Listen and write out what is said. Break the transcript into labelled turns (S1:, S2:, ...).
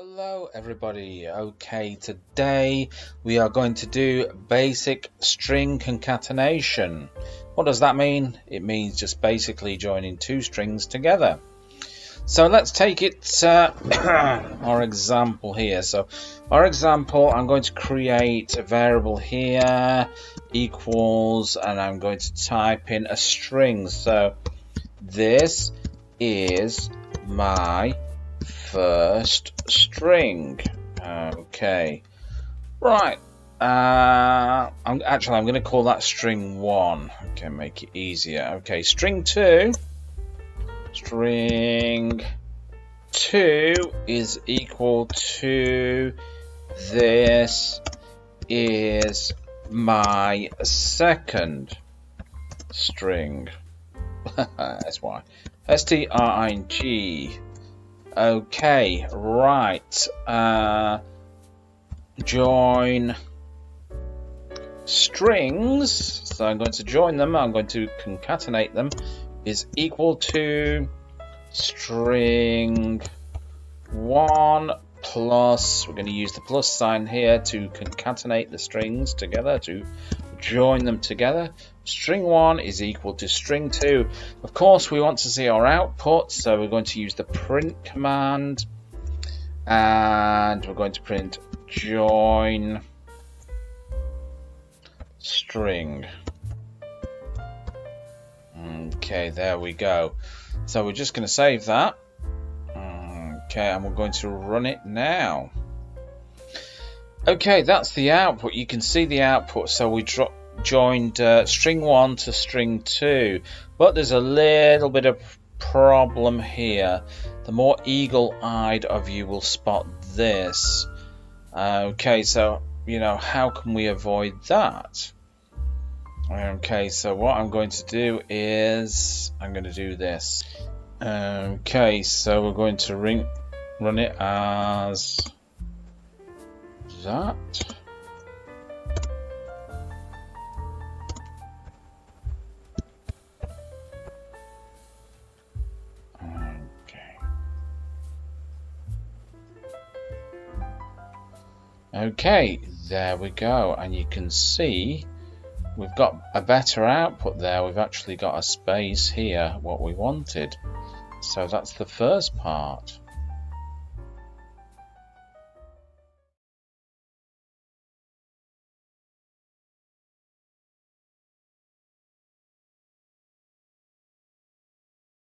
S1: Hello everybody. Okay, today we are going to do basic string concatenation. What does that mean? It means just basically joining two strings together. So let's take it our example here. So our example, I'm going to create a variable here equals, and I'm going to type in a string. So this is my first string. Okay, right. I'm going to call that string 1. Okay, make it easier. Okay, string 2. String 2 is equal to this is my second string. S-Y. S-T-R-I-N-G. Okay, right. Join strings. So I'm going to join them. I'm going to concatenate them. Is equal to string 1 plus. We're going to use the plus sign here to concatenate the strings together, to join them together. String 1 is equal to string 2. Of course, we want to see our output, so we're going to use the print command, and we're going to print join string. Okay, there we go. So we're just going to save that. Okay, and we're going to run it now. Okay, that's the output. You can see the output. So we joined string 1 to string 2, but there's a little bit of problem here. The more eagle-eyed of you will spot this. Okay, so how can we avoid that? Okay, so what I'm going to do is I'm going to do this. Okay, so we're going to run it as that. Okay, there we go, and you can see we've got a better output there. We've actually got a space here, what we wanted. So that's the first part.